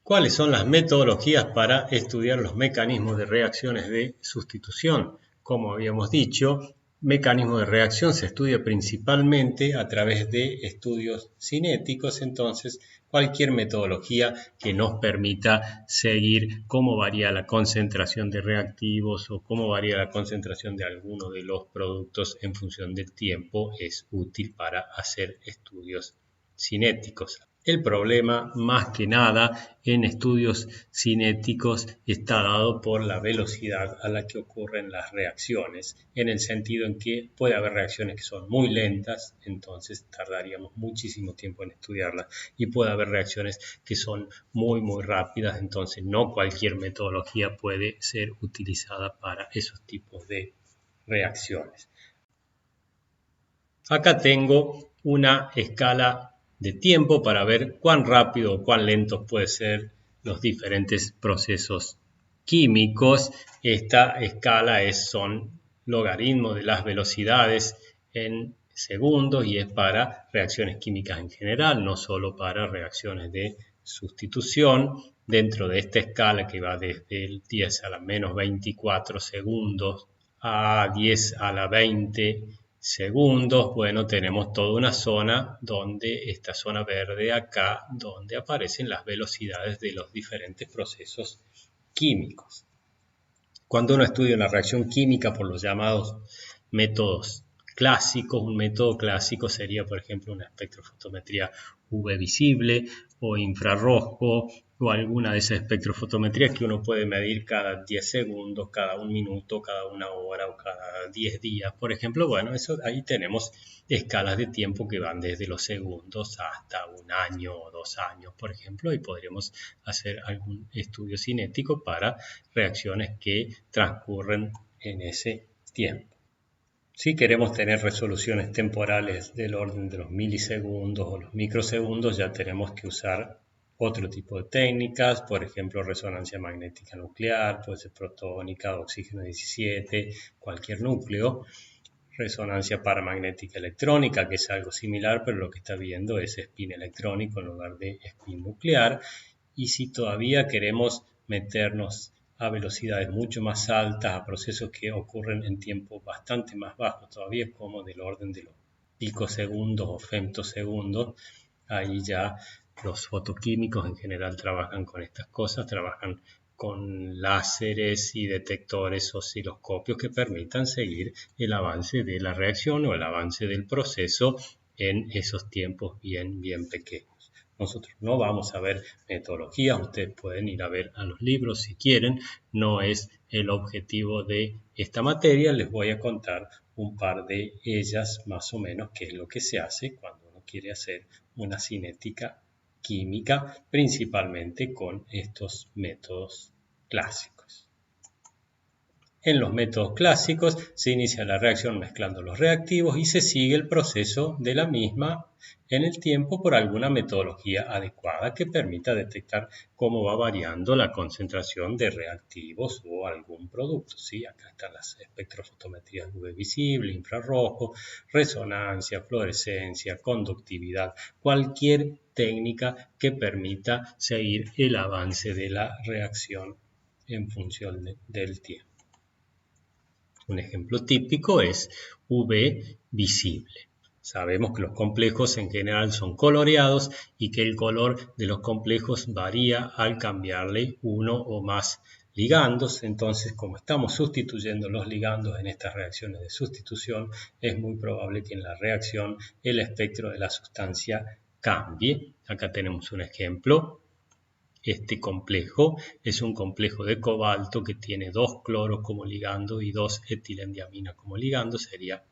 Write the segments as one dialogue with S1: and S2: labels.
S1: ¿Cuáles son las metodologías para estudiar los mecanismos de reacciones de sustitución? Como habíamos dicho, mecanismo de reacción se estudia principalmente a través de estudios cinéticos, entonces cualquier metodología que nos permita seguir cómo varía la concentración de reactivos o cómo varía la concentración de alguno de los productos en función del tiempo es útil para hacer estudios cinéticos. El problema, más que nada, en estudios cinéticos está dado por la velocidad a la que ocurren las reacciones, en el sentido en que puede haber reacciones que son muy lentas, entonces tardaríamos muchísimo tiempo en estudiarlas, y puede haber reacciones que son muy rápidas, entonces no cualquier metodología puede ser utilizada para esos tipos de reacciones. Acá tengo una escala de tiempo para ver cuán rápido o cuán lentos pueden ser los diferentes procesos químicos. Esta escala son logaritmos de las velocidades en segundos y es para reacciones químicas en general, no solo para reacciones de sustitución. Dentro de esta escala, que va desde el 10 a la menos 24 segundos a 10 a la 20 segundos, bueno, tenemos toda una zona donde esta zona verde acá, donde aparecen las velocidades de los diferentes procesos químicos. Cuando uno estudia una reacción química por los llamados métodos clásicos, un método clásico sería, por ejemplo, una espectrofotometría UV visible o infrarrojo o alguna de esas espectrofotometrías que uno puede medir cada 10 segundos, cada 1 minuto, cada 1 hora o cada 10 días, por ejemplo. Bueno, ahí tenemos escalas de tiempo que van desde los segundos hasta 1 año o 2 años, por ejemplo, y podríamos hacer algún estudio cinético para reacciones que transcurren en ese tiempo. Si queremos tener resoluciones temporales del orden de los milisegundos o los microsegundos, ya tenemos que usar otro tipo de técnicas, por ejemplo, resonancia magnética nuclear, puede ser protónica, oxígeno 17, cualquier núcleo. Resonancia paramagnética electrónica, que es algo similar, pero lo que está viendo es spin electrónico en lugar de spin nuclear. Y si todavía queremos meternos a velocidades mucho más altas, a procesos que ocurren en tiempos bastante más bajos, todavía como del orden de los picosegundos o femtosegundos, ahí ya los fotoquímicos en general trabajan con estas cosas, trabajan con láseres y detectores osciloscopios que permitan seguir el avance de la reacción o el avance del proceso en esos tiempos bien pequeños. Nosotros no vamos a ver metodologías, ustedes pueden ir a ver a los libros si quieren, no es el objetivo de esta materia, les voy a contar un par de ellas más o menos, qué es lo que se hace cuando uno quiere hacer una cinética química, principalmente con estos métodos clásicos. En los métodos clásicos se inicia la reacción mezclando los reactivos y se sigue el proceso de la misma en el tiempo por alguna metodología adecuada que permita detectar cómo va variando la concentración de reactivos o algún producto. ¿Sí? Acá están las espectrofotometrías UV visible, infrarrojo, resonancia, fluorescencia, conductividad, cualquier técnica que permita seguir el avance de la reacción en función del tiempo. Un ejemplo típico es UV visible. Sabemos que los complejos en general son coloreados y que el color de los complejos varía al cambiarle uno o más ligandos. Entonces, como estamos sustituyendo los ligandos en estas reacciones de sustitución, es muy probable que en la reacción el espectro de la sustancia cambie. Acá tenemos un ejemplo. Este complejo es un complejo de cobalto que tiene 2 cloros como ligando y 2 etilendiamina como ligando. Sería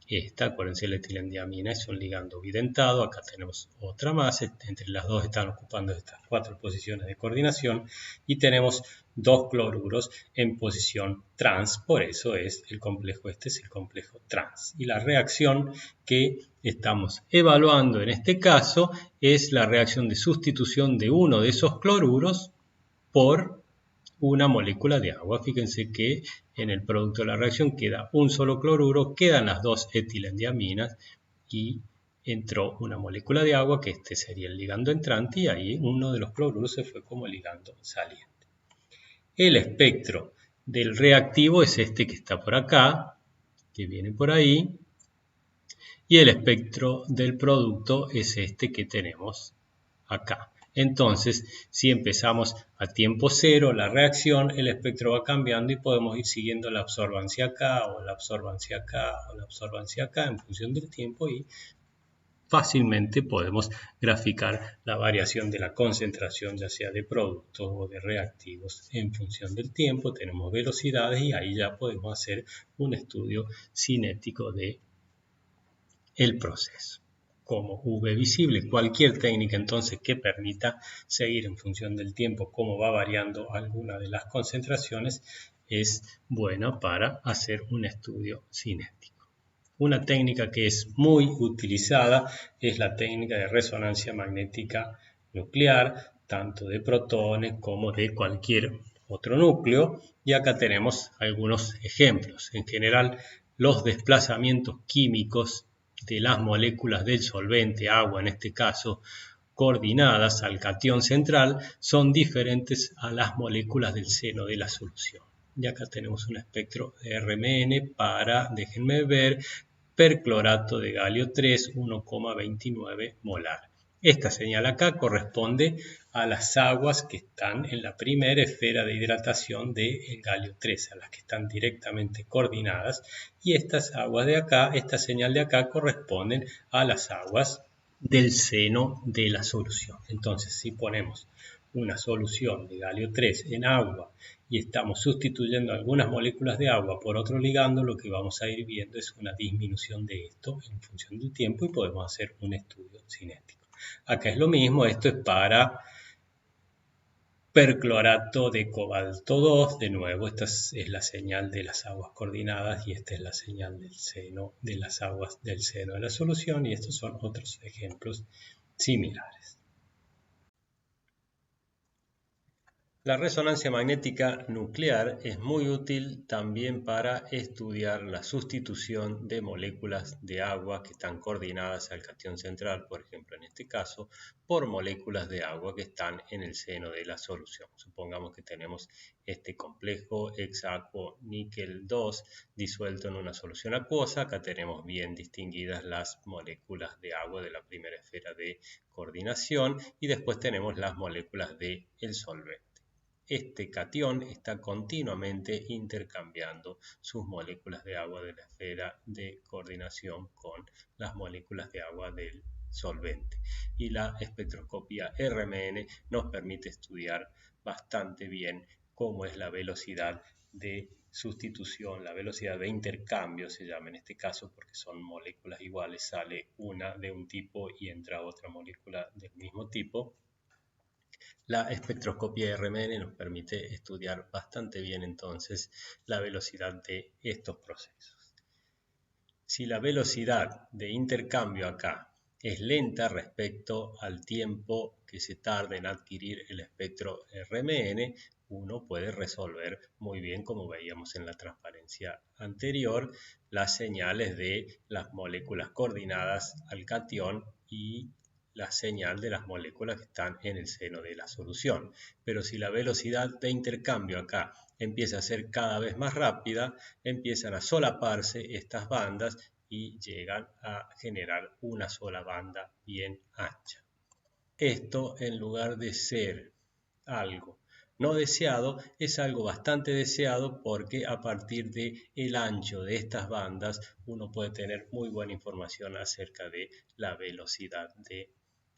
S1: esta, acuérdense, la etilendiamina es un ligando bidentado. Acá tenemos otra más. Entre las dos están ocupando estas 4 posiciones de coordinación. Y tenemos 2 cloruros en posición trans. Por eso es el complejo, este es el complejo trans. Y la reacción que estamos evaluando en este caso es la reacción de sustitución de uno de esos cloruros por una molécula de agua. Fíjense que en el producto de la reacción queda un solo cloruro, quedan las 2 etilendiaminas y entró una molécula de agua, que este sería el ligando entrante, y ahí uno de los cloruros se fue como ligando saliente. El espectro del reactivo es este que está por acá, que viene por ahí, y el espectro del producto es este que tenemos acá. Entonces, si empezamos a tiempo cero la reacción, el espectro va cambiando y podemos ir siguiendo la absorbancia acá, o la absorbancia acá, o la absorbancia acá, en función del tiempo, y fácilmente podemos graficar la variación de la concentración, ya sea de productos o de reactivos, en función del tiempo. Tenemos velocidades y ahí ya podemos hacer un estudio cinético de el proceso. Como V visible, cualquier técnica entonces que permita seguir en función del tiempo cómo va variando alguna de las concentraciones es buena para hacer un estudio cinético. Una técnica que es muy utilizada es la técnica de resonancia magnética nuclear, tanto de protones como de cualquier otro núcleo. Y acá tenemos algunos ejemplos. En general, los desplazamientos químicos de las moléculas del solvente, agua en este caso, coordinadas al catión central, son diferentes a las moléculas del seno de la solución. Y acá tenemos un espectro de RMN para, déjenme ver, perclorato de galio 3, 1,29 molar. Esta señal acá corresponde a las aguas que están en la primera esfera de hidratación del galio 3, a las que están directamente coordinadas, y estas aguas de acá, esta señal de acá, corresponden a las aguas del seno de la solución. Entonces, si ponemos una solución de galio 3 en agua y estamos sustituyendo algunas moléculas de agua por otro ligando, lo que vamos a ir viendo es una disminución de esto en función del tiempo y podemos hacer un estudio cinético. Acá es lo mismo, esto es para perclorato de cobalto 2, de nuevo esta es la señal de las aguas coordinadas y esta es la señal del seno de las aguas del seno de la solución, y estos son otros ejemplos similares. La resonancia magnética nuclear es muy útil también para estudiar la sustitución de moléculas de agua que están coordinadas al catión central, por ejemplo en este caso, por moléculas de agua que están en el seno de la solución. Supongamos que tenemos este complejo hexacuo níquel 2 disuelto en una solución acuosa. Acá tenemos bien distinguidas las moléculas de agua de la primera esfera de coordinación y después tenemos las moléculas del solvente. Este catión está continuamente intercambiando sus moléculas de agua de la esfera de coordinación con las moléculas de agua del solvente. Y la espectroscopía RMN nos permite estudiar bastante bien cómo es la velocidad de sustitución, la velocidad de intercambio se llama en este caso porque son moléculas iguales, sale una de un tipo y entra otra molécula del mismo tipo. La espectroscopia RMN nos permite estudiar bastante bien entonces la velocidad de estos procesos. Si la velocidad de intercambio acá es lenta respecto al tiempo que se tarda en adquirir el espectro RMN, uno puede resolver muy bien, como veíamos en la transparencia anterior, las señales de las moléculas coordinadas al catión y la señal de las moléculas que están en el seno de la solución. Pero si la velocidad de intercambio acá empieza a ser cada vez más rápida, empiezan a solaparse estas bandas y llegan a generar una sola banda bien ancha. Esto, en lugar de ser algo no deseado, es algo bastante deseado porque a partir del ancho de estas bandas uno puede tener muy buena información acerca de la velocidad de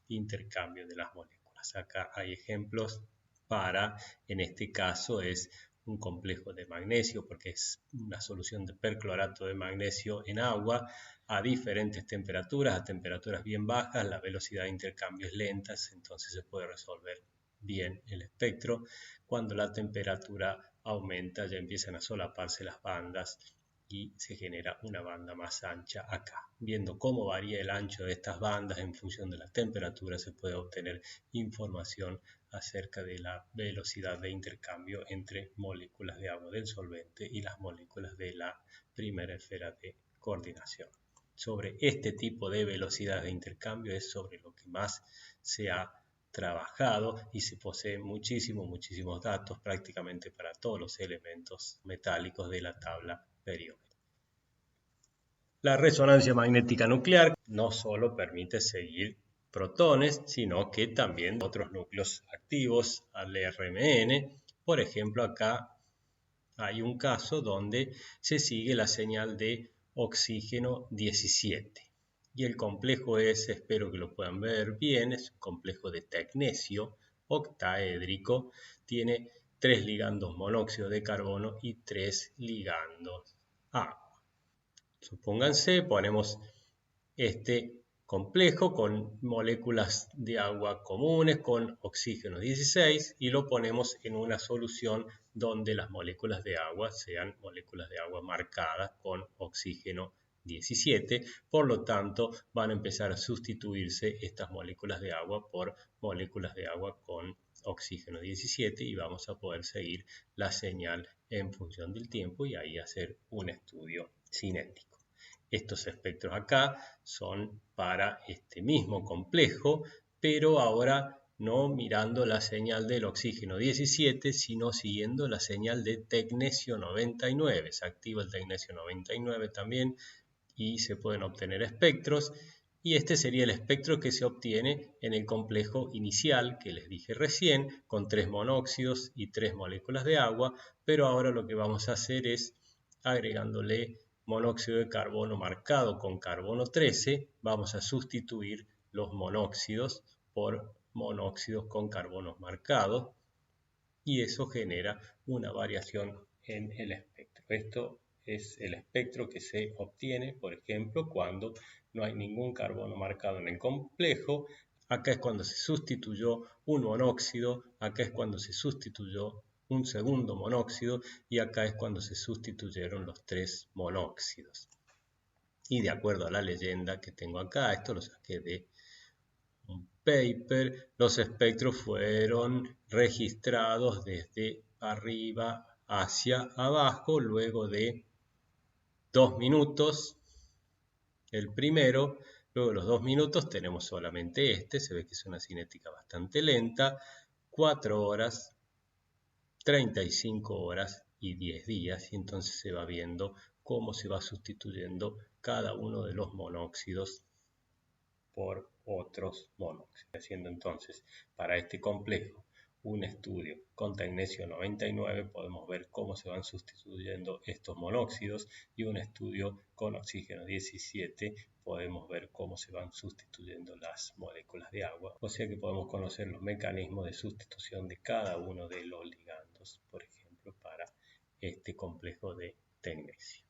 S1: intercambio de las moléculas. Acá hay ejemplos para, en este caso es un complejo de magnesio porque es una solución de perclorato de magnesio en agua a diferentes temperaturas, a temperaturas bien bajas, la velocidad de intercambio es lenta, entonces se puede resolver bien el espectro. Cuando la temperatura aumenta ya empiezan a solaparse las bandas y se genera una banda más ancha acá. Viendo cómo varía el ancho de estas bandas en función de la temperatura se puede obtener información acerca de la velocidad de intercambio entre moléculas de agua del solvente y las moléculas de la primera esfera de coordinación. sobre este tipo de velocidades de intercambio es sobre lo que más se ha trabajado y se poseen muchísimos datos prácticamente para todos los elementos metálicos de la tabla periódica. La resonancia magnética nuclear no solo permite seguir protones, sino que también otros núcleos activos al RMN. Por ejemplo, acá hay un caso donde se sigue la señal de oxígeno 17. Y el complejo es, espero que lo puedan ver bien, es un complejo de tecnesio octaédrico. Tiene 3 ligandos monóxido de carbono y 3 ligandos agua. Supónganse, ponemos este complejo con moléculas de agua comunes con oxígeno 16 y lo ponemos en una solución donde las moléculas de agua sean moléculas de agua marcadas con oxígeno 17. Por lo tanto, van a empezar a sustituirse estas moléculas de agua por moléculas de agua con oxígeno 17 y vamos a poder seguir la señal en función del tiempo y ahí hacer un estudio cinético. Estos espectros acá son para este mismo complejo, pero ahora no mirando la señal del oxígeno 17, sino siguiendo la señal de tecnesio 99. Se activa el tecnesio 99 también y se pueden obtener espectros. Y este sería el espectro que se obtiene en el complejo inicial que les dije recién, con 3 monóxidos y 3 moléculas de agua, pero ahora lo que vamos a hacer es agregándole monóxido de carbono marcado con carbono 13, vamos a sustituir los monóxidos por monóxidos con carbonos marcados y eso genera una variación en el espectro. Esto es el espectro que se obtiene, por ejemplo, cuando no hay ningún carbono marcado en el complejo. Acá es cuando se sustituyó un monóxido, acá es cuando se sustituyó un segundo monóxido y acá es cuando se sustituyeron los 3 monóxidos. Y de acuerdo a la leyenda que tengo acá, esto lo saqué de un paper, los espectros fueron registrados desde arriba hacia abajo luego de 2 minutos. El primero, luego de los 2 minutos tenemos solamente este, se ve que es una cinética bastante lenta, 4 horas, 35 horas y 10 días, y entonces se va viendo cómo se va sustituyendo cada uno de los monóxidos por otros monóxidos, haciendo entonces para este complejo un estudio con tecnesio 99 podemos ver cómo se van sustituyendo estos monóxidos y un estudio con oxígeno 17 podemos ver cómo se van sustituyendo las moléculas de agua, o sea que podemos conocer los mecanismos de sustitución de cada uno de los ligandos, por ejemplo, para este complejo de tecnesio.